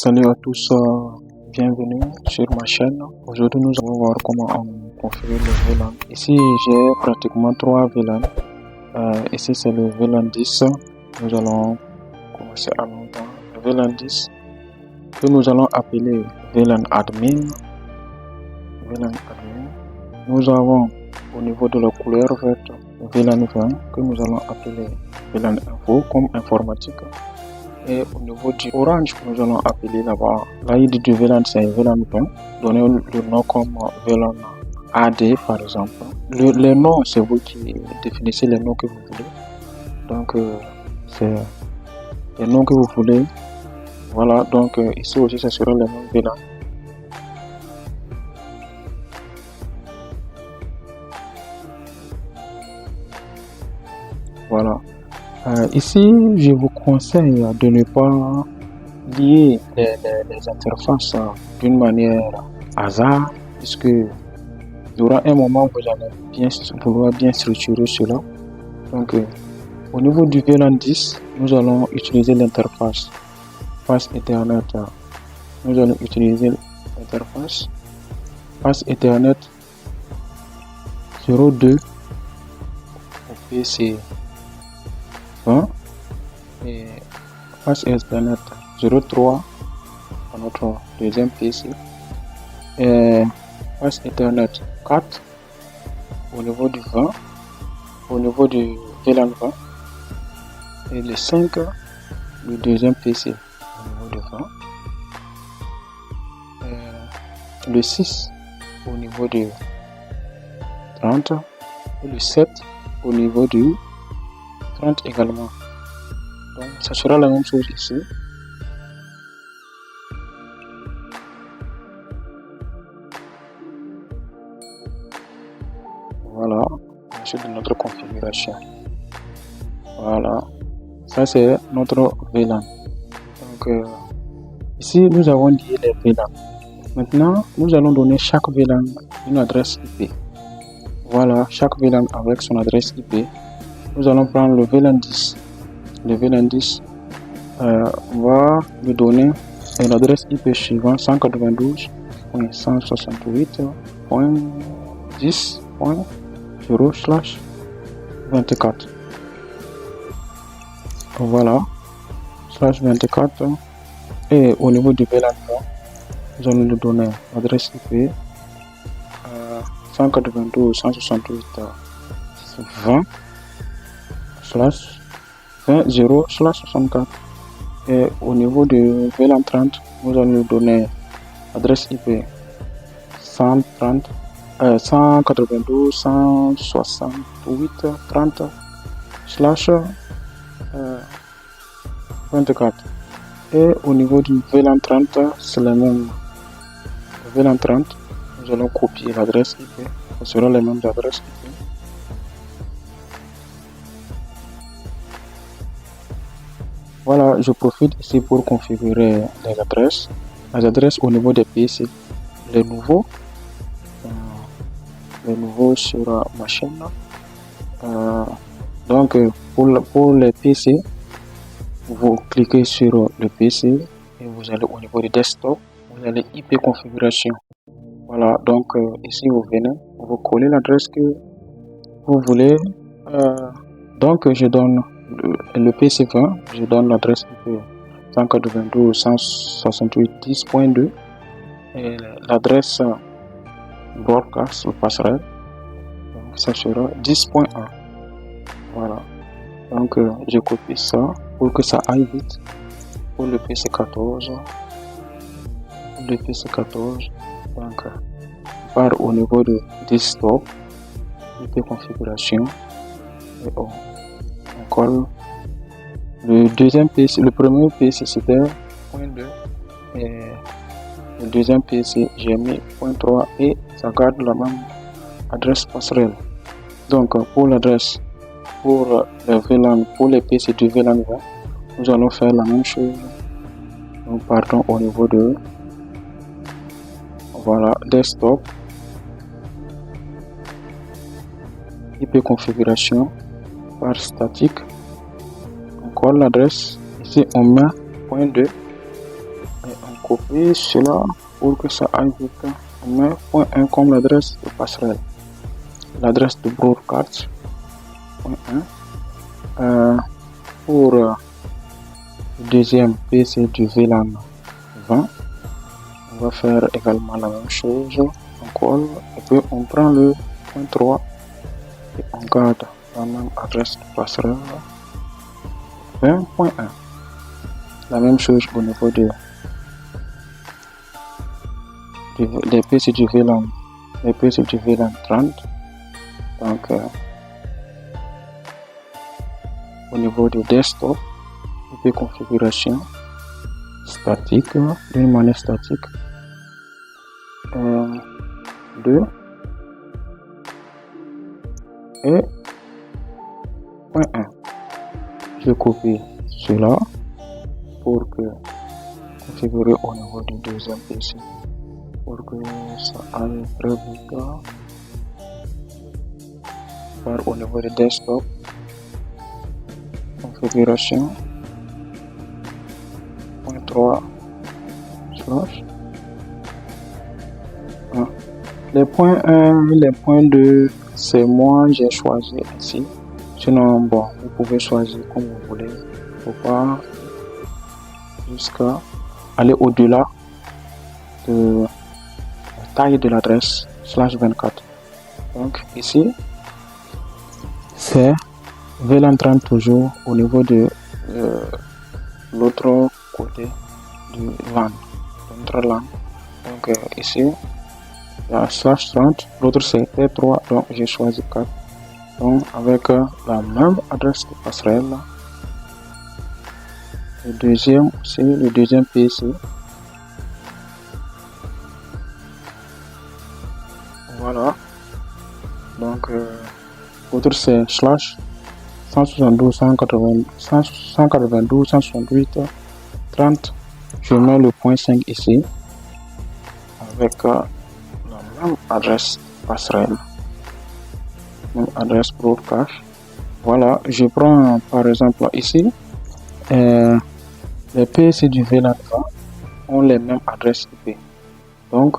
Salut à tous, bienvenue sur ma chaîne. Aujourd'hui, nous allons voir comment on configure le VLAN. Ici, j'ai pratiquement 3 VLAN. Ici, c'est le VLAN 10. Nous allons commencer à l'entendre. Le VLAN 10 que nous allons appeler VLAN admin. VLAN admin. Nous avons au niveau de la couleur verte VLAN 20 que nous allons appeler VLAN info comme informatique. Et au niveau du orange que nous allons appeler là-bas, l'ID du VLAN c'est VLAN 20, donnez le nom comme VLAN AD par exemple. Les noms, c'est vous qui définissez les noms que vous voulez. Donc c'est les noms que vous voulez. Voilà, donc ici aussi ce sera les noms VLAN. Voilà. Ici, je vous conseille de ne pas lier les interfaces d'une manière hasard, puisque il y aura un moment où vous allez vouloir bien structurer cela. Donc, au niveau du VLAN 10, nous allons utiliser l'interface Pass Ethernet. Nous allons utiliser l'interface Pass Ethernet 02 au PC 20 et Pass Ethernet 03 à notre deuxième PC et Pass Ethernet 4 au niveau du 20, au niveau du VLAN 20 et le 5 du deuxième PC au niveau du 20 et le 6 au niveau du 30 et le 7 au niveau du 30 également. Donc ça sera la même chose ici. Voilà, ensuite de notre configuration. Voilà, ça c'est notre VLAN. Donc ici nous avons lié les VLAN. Maintenant nous allons donner chaque VLAN une adresse IP. Voilà, chaque VLAN avec son adresse IP. Nous allons prendre le VLAN 10. Le VLAN 10, on va lui donner une adresse IP suivante 192.168.10.0/24. Voilà, /24. Et au niveau du VLAN 20, nous allons lui donner l'adresse IP 192.168.20/0/64. Et au niveau du VLAN 30, nous allons lui donner l'adresse IP 192.168.30/24. Et au niveau du VLAN 30, c'est le même. Le VLAN 30, nous allons copier l'adresse IP. Ce sera les mêmes adresses IP. Voilà, je profite ici pour configurer les adresses. Les adresses au niveau des PC, les nouveaux sur ma chaîne. Donc, pour les PC, vous cliquez sur le PC et vous allez au niveau du desktop, vous allez IP configuration. Voilà, donc ici vous venez, vous collez l'adresse que vous voulez. Donc, je donne le PC 20, je donne l'adresse IP 192.168.10.2 et l'adresse broadcast ou passerelle, donc ça sera 10.1. Voilà, donc je copie ça pour que ça aille vite. Pour le PC 14, donc on part au niveau de desktop, IP configuration et on colle le deuxième PC. Le premier PC c'était .2 et le deuxième PC j'ai mis .3 et ça garde la même adresse passerelle. Donc pour l'adresse pour les VLAN, pour les PC du VLAN 20, nous allons faire la même chose. Nous partons au niveau de voilà desktop, IP configuration par statique, on colle l'adresse ici, on met .2 et on copier cela pour que ça aille vite. On met point 1 comme l'adresse de passerelle. L'adresse de broadcast, point 1. Pour le deuxième PC du VLAN 20, on va faire également la même chose. On colle et puis on prend le point 3 et on garde la même adresse de passerelle 20.1. La même chose au niveau des PC du VLAN, les PC du VLAN 30. Donc, au niveau du desktop, de configuration statique, d'une manière statique, 2 et point 1. Je copie cela pour que configurer au niveau du deuxième PC pour que ça aille très vite. Par au niveau du desktop, configuration, point 3 slash 1. Les points 1, les points 2, c'est moi j'ai choisi ici. Sinon, bon, vous pouvez choisir comme vous voulez. Il ne faut pas jusqu'à aller au-delà de la taille de l'adresse /24. Donc ici, c'est VLAN 30 toujours au niveau de l'autre côté du LAN, notre LAN. Donc ici, il y a /30, l'autre c'est T3, donc j'ai choisi 4. Donc avec la même adresse de passerelle, le deuxième aussi, le deuxième PC. Voilà. Donc l'autre c'est /172 192 168 30. Je mets le point 5 ici avec la même adresse passerelle, même adresse broadcast. Voilà, je prends par exemple ici les PC du VLAN ont les mêmes adresses IP. Donc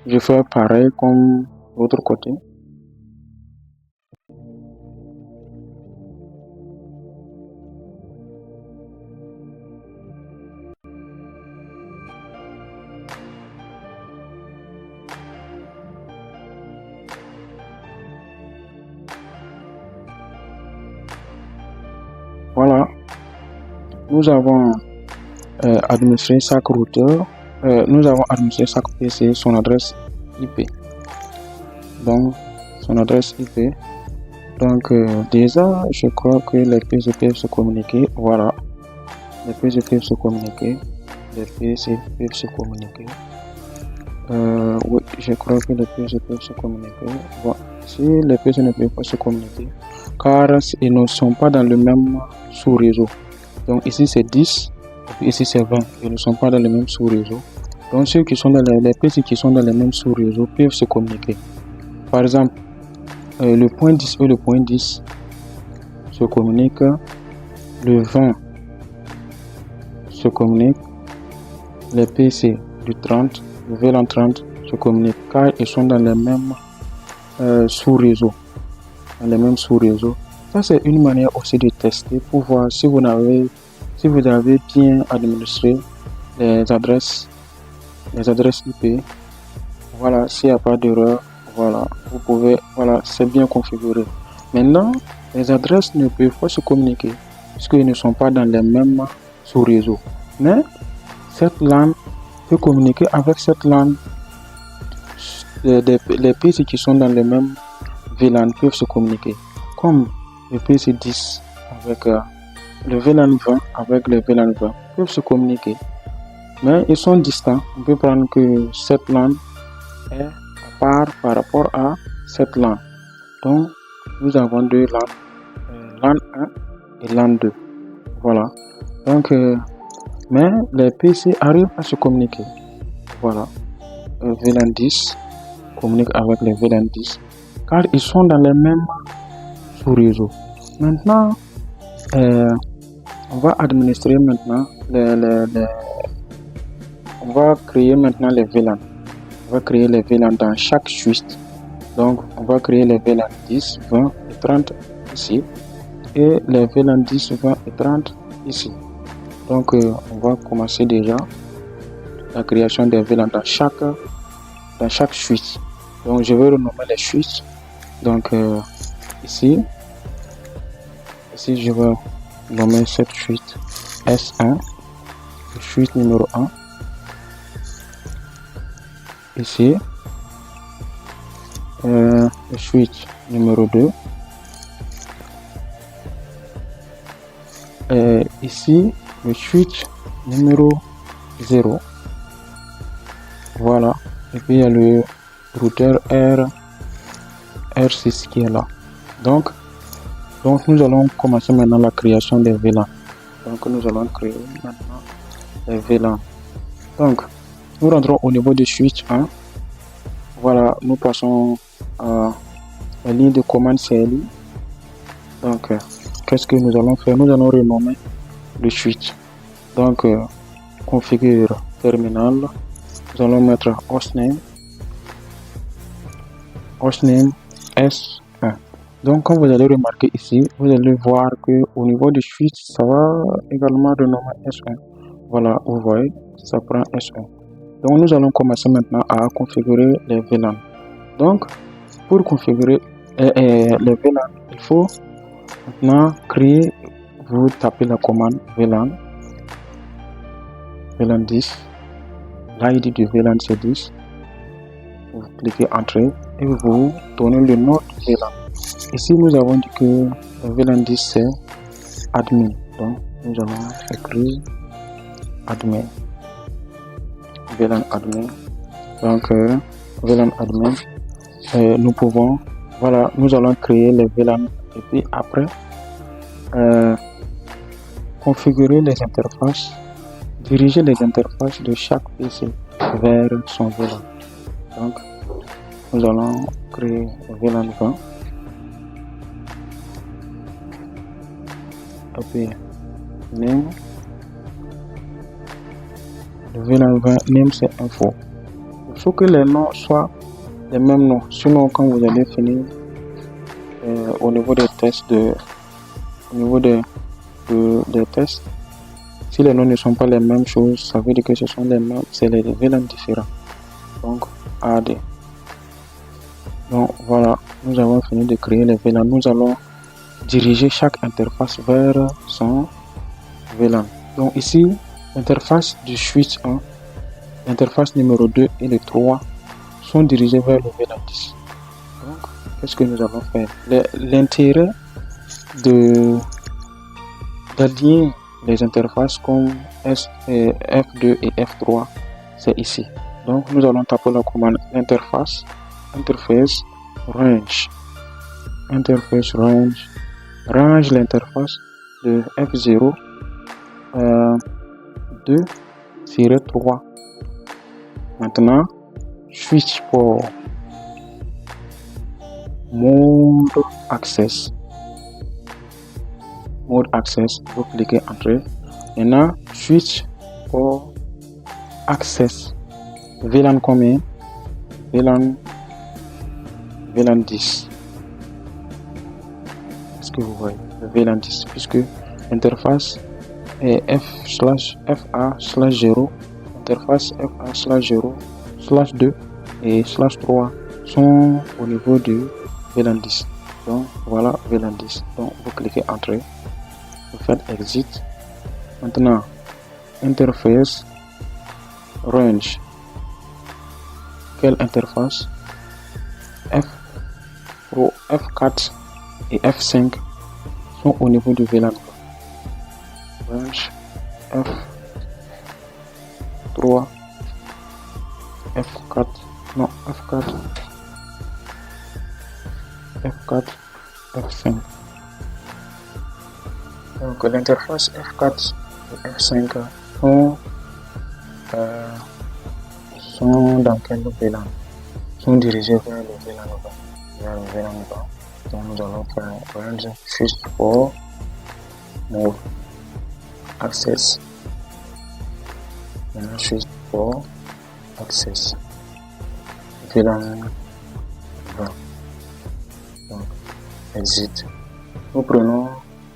je fais pareil comme l'autre côté. Voilà, nous avons administré chaque routeur, nous avons administré chaque PC son adresse IP. Donc, son adresse IP. Donc, déjà, je crois que les PC peuvent se communiquer. Voilà, les PC peuvent se communiquer. Les PC peuvent se communiquer. Oui, je crois que les PC peuvent se communiquer. Bon, si les PC ne peuvent pas se communiquer, car ils ne sont pas dans le même sous-réseau. Donc ici c'est 10, et puis ici c'est 20. Ils ne sont pas dans le même sous-réseau. Donc ceux qui sont dans les PC qui sont dans le même sous-réseau peuvent se communiquer. Par exemple, le point 10 et le point 10 se communiquent. Le 20 se communique. Les PC du 30, le VLAN 30 se communiquent car ils sont dans les mêmes sous-réseaux. Dans les mêmes sous-réseaux. Ça c'est une manière aussi de tester pour voir si vous avez bien administré les adresses IP. Voilà, s'il n'y a pas d'erreur, voilà, vous pouvez, voilà, c'est bien configuré. Maintenant, les adresses ne peuvent pas se communiquer puisqu'ils ne sont pas dans les mêmes sous-réseaux. Mais cette LAN peut communiquer avec cette LAN. Les PC qui sont dans les mêmes VLAN peuvent se communiquer. Comme le PC 10 avec le VLAN 20 avec le VLAN 20 peuvent se communiquer. Mais ils sont distants. On peut prendre que cette LAN est à part par rapport à cette LAN. Donc, nous avons deux LAN, LAN 1 et LAN 2. Voilà. Donc, mais les PC arrivent à se communiquer. Voilà. VLAN 10 communique avec les VLAN 10 car ils sont dans les mêmes sous-réseaux. Maintenant, on va administrer maintenant on va créer maintenant les VLAN. On va créer les VLAN dans chaque suite. Donc, on va créer les VLAN 10, 20 et 30 ici. Et les VLAN 10, 20 et 30 ici. Donc, on va commencer déjà la création des VLAN dans chaque suite. Donc, je vais renommer les suites. Donc, ici, je vais nommer cette suite S1, suite numéro 1. Ici, le suite numéro 2. Ici, le switch numéro 0. Voilà. Et puis, il y a le routeur R6 qui est là. Donc, nous allons commencer maintenant la création des VLAN. Donc, nous allons créer maintenant les VLAN. Donc, nous rentrons au niveau du switch 1. Voilà, nous passons à la ligne de commande CLI. Donc, qu'est-ce que nous allons faire? Nous allons renommer le switch. Donc, configure terminal. Nous allons mettre hostname S1. Donc, comme vous allez remarquer ici, vous allez voir que au niveau du switch, ça va également renommer S1. Voilà, vous voyez, ça prend S1. Donc, nous allons commencer maintenant à configurer les VLAN. Donc, pour configurer les VLAN, il faut maintenant créer, vous tapez la commande VLAN 10, l'ID du VLAN c'est 10, vous cliquez Entrée et vous donnez le nom du VLAN. Ici, nous avons dit que le VLAN 10 c'est admin, donc nous allons écrire admin, VLAN admin. Donc, VLAN admin, nous pouvons, voilà, nous allons créer les VLAN et puis après, configurer les interfaces, diriger les interfaces de chaque PC vers son VLAN. Donc, nous allons créer le VLAN 20. Et puis, name. Le VLAN 20, name c'est info. Il faut que les noms soient les mêmes noms. Sinon, quand vous allez finir au niveau des tests, des tests, si les noms ne sont pas les mêmes choses, ça veut dire que ce sont les noms, c'est les VLAN différents. Donc, AD. Donc, voilà, nous avons fini de créer les VLAN. Nous allons diriger chaque interface vers son VLAN. Donc, ici, l'interface du switch 1, l'interface numéro 2 et le 3 sont dirigés vers le VLAN 10. Donc, qu'est-ce que nous allons faire? L'intérêt d'allier les interfaces comme F2 et F3, c'est ici. Donc, nous allons taper la commande interface range. Interface range l'interface de F0 2-3. Maintenant, switch port mode access. Vous cliquez Entrée. Maintenant, switch port access. VLAN combien? VLAN 10. Est-ce que vous voyez? Le VLAN 10, puisque l'interface est FA/0, interface FA/0/2 et /3 sont au niveau du VLAN 10. Donc voilà VLAN 10. Donc vous cliquez Entrée, vous faites Exit. Maintenant, interface range. Quelle interface? F4 et F5 sont au niveau du VLAN. Range F3, F4, non F4, F5. Donc l'interface F4 et F5 sont dans quel VLAN? Sont dirigés vers le VLAN 20. Donc nous allons faire range switch for mode access. Maintenant switch port access VLAN 20. Donc exit. Nous prenons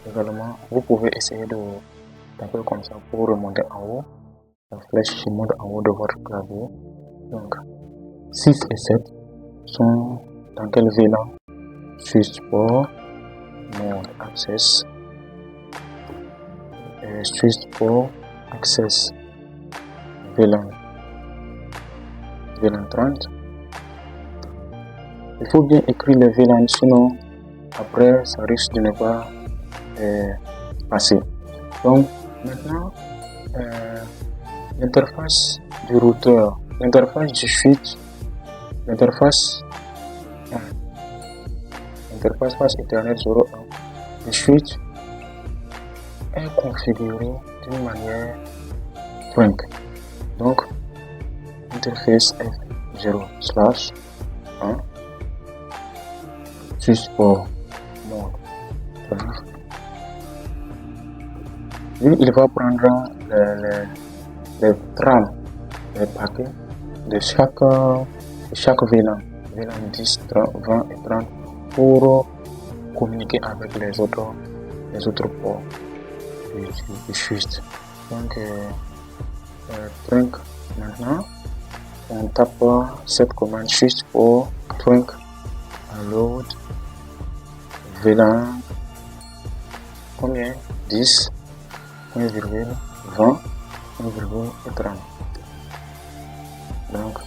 également, vous pouvez essayer de taper comme ça pour remonter en haut. La flèche qui monte en haut de votre clavier. Donc 6 et 7 sont dans quel VLAN? Switch port mode access et switch port access VLAN 30. Il faut bien écrire le VLAN, sinon après ça risque de ne pas passer. Donc maintenant l'interface du routeur, l'interface du switch, l'interface face Ethernet 01, le switch est configuré d'une manière Trunk. Donc interface F0/1 switch port mode Trunk. Lui, il va prendre les trames, les paquets de chaque VLAN 10, 20 et 30 pour communiquer avec les autres ports du switch. Donc trunk, maintenant on tape cette commande switch port trunk load VLAN combien 10 1,20 1,30. Donc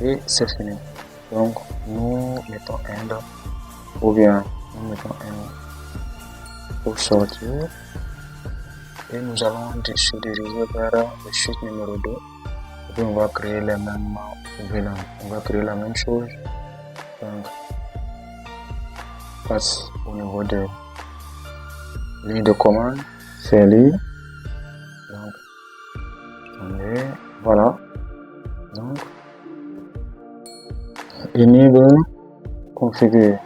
et c'est fini. Donc nous mettons end ou bien nous mettons end pour sortir et nous allons se diriger vers le switch numéro 2 et puis on va créer les mêmes VLAN. On va créer la même chose. Donc passe au niveau de ligne de commande, c'est ligne. Donc attendez, voilà. Donc enable configure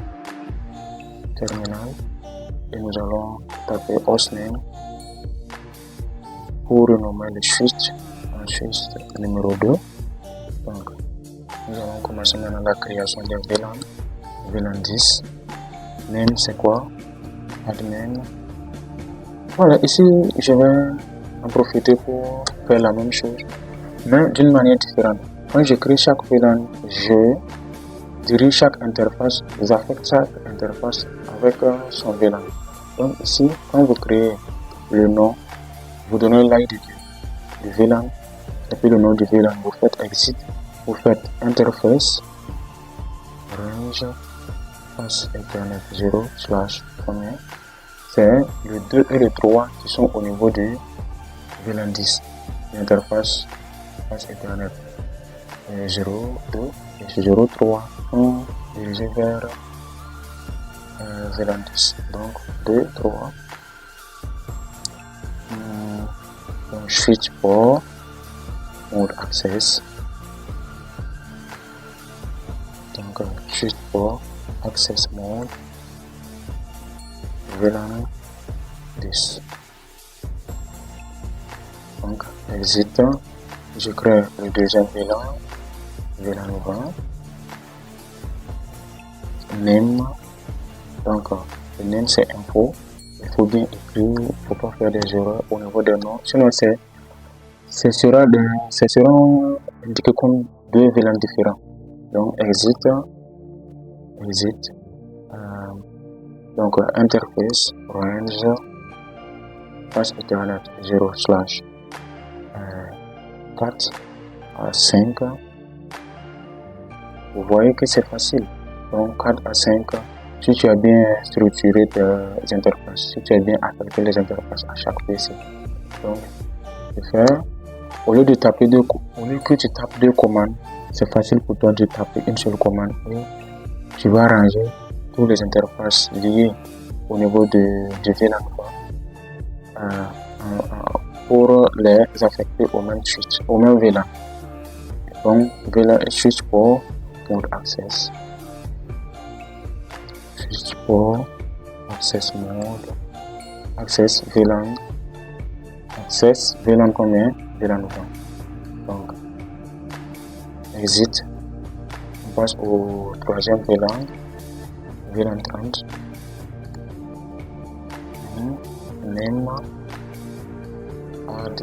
terminal et nous allons taper hostname pour renommer le switch en switch numéro 2. Donc nous allons commencer maintenant la création des VLAN 10. Name c'est quoi? Admin. Voilà, ici je vais en profiter pour faire la même chose mais d'une manière différente. Quand je crée chaque VLAN, je dirige chaque interface, j'affecte chaque interface avec son VLAN. Donc ici, quand vous créez le nom, vous donnez l'ID du VLAN et puis le nom du VLAN, vous faites exit, vous faites interface range face Ethernet 0/combien. C'est le 2 et le 3 qui sont au niveau du VLAN 10. L'interface face Ethernet 0,2 et 0,3 sont dirigés vers VLAN 10. Donc 2, 3. Donc switch port mode access. Donc switch port access mode VLAN 10. Donc exit, je crée le deuxième VLAN 20. Name, donc le name c'est info, il faut bien écrire, il ne faut pas faire des erreurs au niveau des noms, sinon ce sera indiqué comme deux VLAN différents. Donc exit, donc interface range face Ethernet 0/4 à 5. Vous voyez que c'est facile. Donc 4 à 5, si tu as bien structuré tes interfaces, si tu as bien affecté les interfaces à chaque PC. Donc au lieu que tu tapes deux commandes, c'est facile pour toi de taper une seule commande et tu vas ranger toutes les interfaces liées au niveau de VLAN pour les affecter au même switch, au même VLAN. Donc VLAN switch port mode access, switch port access mode access VLAN combien? VLAN 20. exit. On passe au troisième VLAN, VLAN 30. Name AD.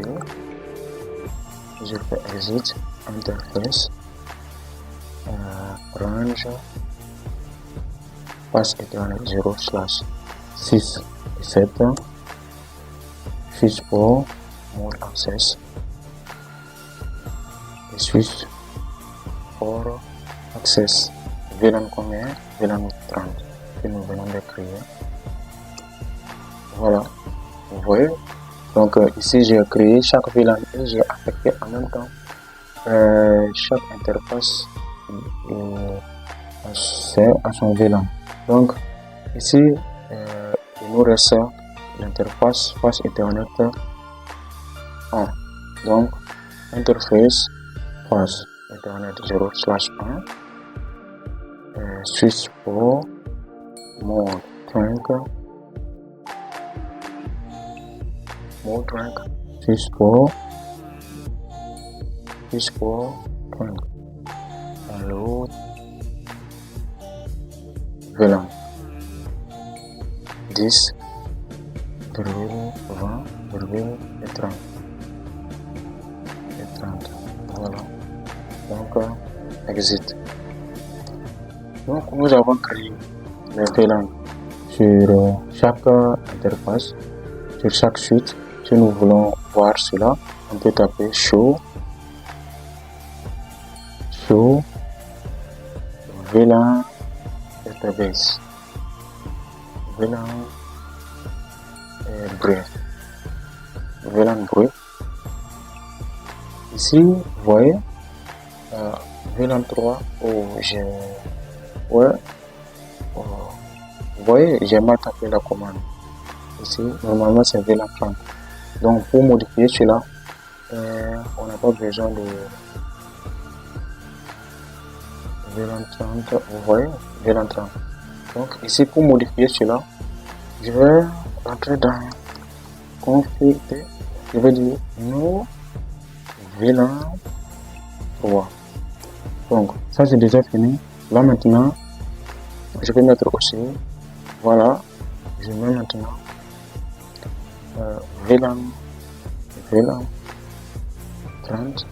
Je fais exit, interface, range, passe Ethernet 0/6/7, switch pour mode access, et switch pour access. VLAN combien? VLAN 30 que nous venons de créer. Voilà, vous voyez. Donc ici j'ai créé chaque VLAN et j'ai affecté en même temps chaque interface à son VLAN. Donc ici il nous reste l'interface face Ethernet 1. Donc interface face Ethernet 0/1, switch pour mode 5, switch pour 5. Alors VLAN 10, 20, 30. Voilà. Donc exit. Donc nous avons créé les VLAN sur chaque interface, sur chaque suite. Si nous voulons voir cela, on peut taper show VLAN database, VLAN brief. Ici vous voyez VLAN 3 vous voyez j'ai mal tapé la commande. Ici normalement c'est VLAN 30. Donc pour modifier cela on n'a pas besoin de VLAN 30. Vous voyez VLAN 30. Donc ici pour modifier cela, je vais entrer dans config, je vais dire no VLAN 3. Donc ça c'est déjà fini. Là maintenant je vais mettre aussi, voilà, je mets maintenant VLAN 30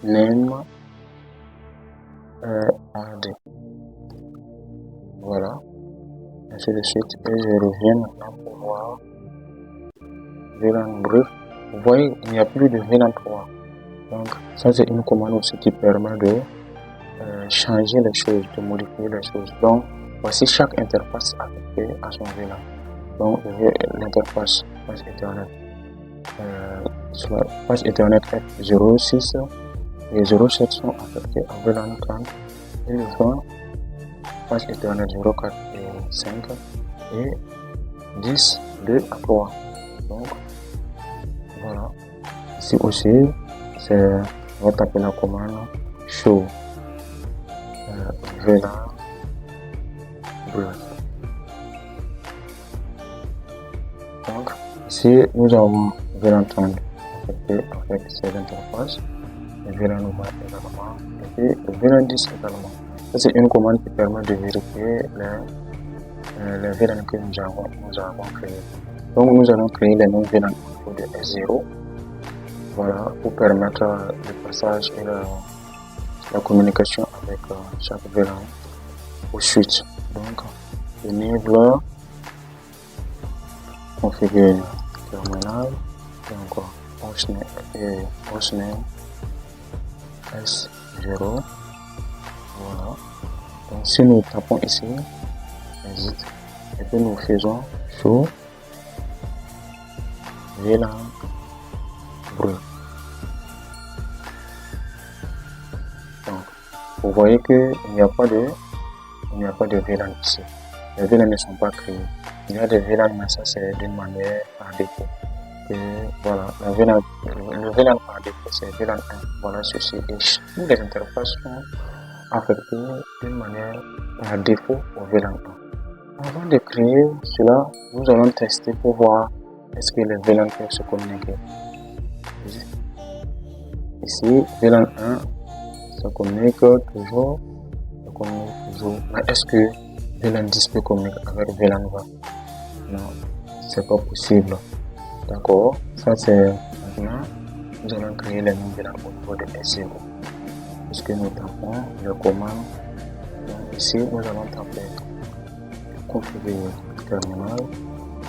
name AD. Voilà, ainsi de suite, et je reviens maintenant pour voir VLAN brief. Vous voyez, il n'y a plus de VLAN 3. Donc ça c'est une commande aussi qui permet de changer les choses, de modifier les choses. Donc voici chaque interface affectée à son VLAN. Donc l'interface passe Ethernet F06 et 07 sont affectés à VLAN 30 et le 20 passe Ethernet 04 et 5 et 10, 2 à 3. Donc voilà, ici aussi c'est, on va taper la commande show VLAN brief. Donc ici nous avons VLAN 30 affecté avec ces interfaces, et VLAN normal également, et VLAN 10 également. Ça c'est une commande qui permet de vérifier les VLAN que nous avons créés. Donc nous allons créer les mêmes VLAN au niveau de S0. Voilà, pour permettre le passage et la communication avec chaque VLAN au switch. Donc enable, configurer terminal, et encore hostname S0. Voilà. Donc si nous tapons ici exit et puis nous faisons show VLAN brief. Donc vous voyez que il n'y a pas de VLAN ici. Les VLAN ne sont pas créés. Il y a des VLAN, mais ça c'est d'une manière par défaut. Et voilà, le VLAN par défaut c'est VLAN 1. Voilà ceci. Et toutes les interfaces sont affectées d'une manière par défaut au VLAN 1. Avant de créer cela, nous allons tester pour voir est-ce que les VLAN peuvent se communiquer. ici, VLAN 1, ça communique toujours. Mais est-ce que VLAN 10 peut communiquer avec VLAN 20? Non, c'est pas possible. D'accord, ça c'est maintenant. Nous allons créer les mêmes VLAN au niveau de S0. Puisque nous tapons le commande. Donc ici, nous allons taper configurer terminal.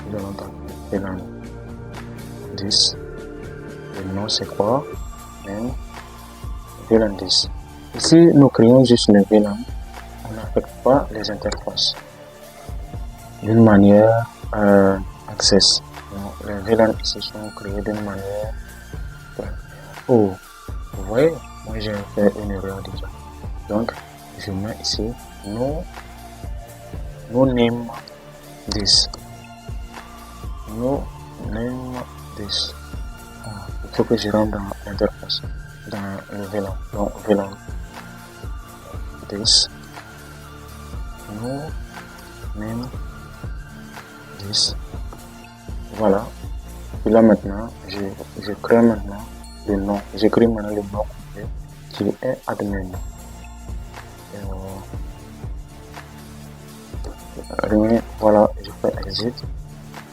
Nous allons taper VLAN 10. Le nom c'est quoi? Même VLAN 10. Ici, nous créons juste les VLAN. On n'affecte pas les interfaces. D'une manière access. Donc, les VLAN ici sont créés d'une manière. Oh, vous voyez, moi j'ai fait une erreur déjà. Donc, je mets ici no name this. No name this. Il faut que je rentre dans l'interface, dans le VLAN. Donc, VLAN this. No name this. Voilà. Et là maintenant, je crée maintenant le nom. J'écris maintenant le nom complet qui est admin. Voilà, je fais exit.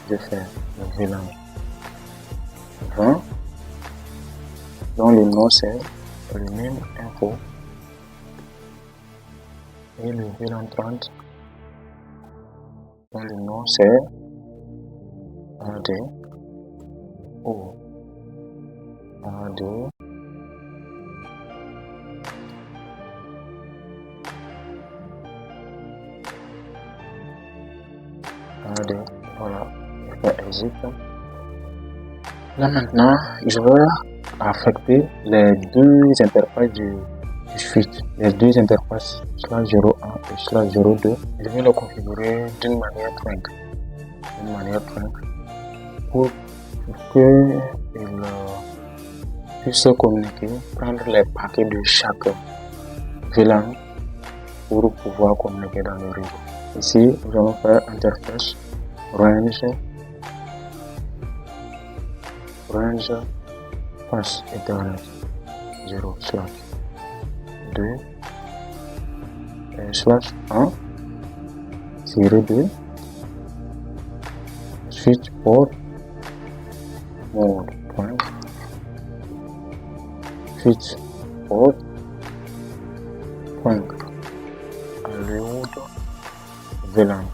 Je fais le VLAN 20. Donc le nom c'est le même info. Et le VLAN 30. Donc le nom c'est AD. Oh. AD. Voilà, je fais exit. Là maintenant, je veux affecter les deux interfaces du switch, les deux interfaces /01 et /02. Je vais le configurer d'une manière trunk, pour que il puisse communiquer, prendre les paquets de chaque VLAN pour pouvoir communiquer dans le réseau. Ici, nous allons faire interface range pass Ethernet 0/2 /1 -2 switch port mode point switch port point allowed VLAN.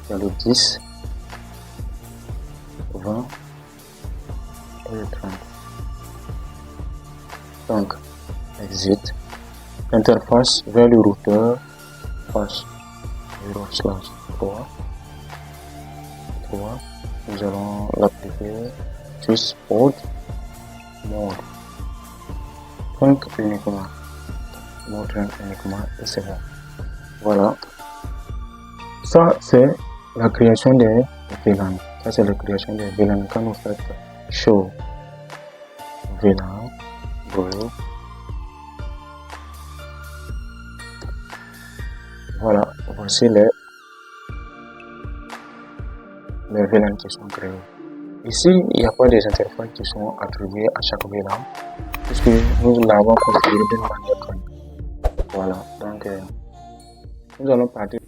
Il y a le 10, 20 et le 30. Donc, exit. Interface vers le routeur passe 0/3. Nous allons l'appliquer switch port mode trunk uniquement. Mode trunk uniquement et c'est bon. Voilà. Ça, c'est la création des VLAN. Ça, c'est la création des VLAN. Quand vous faites show VLAN, break. Voilà, voici les VLAN qui sont créés. Ici, il n'y a pas des interfaces qui sont attribuées à chaque VLAN, puisque nous l'avons configuré d'une manière. Voilà, donc nous allons partir.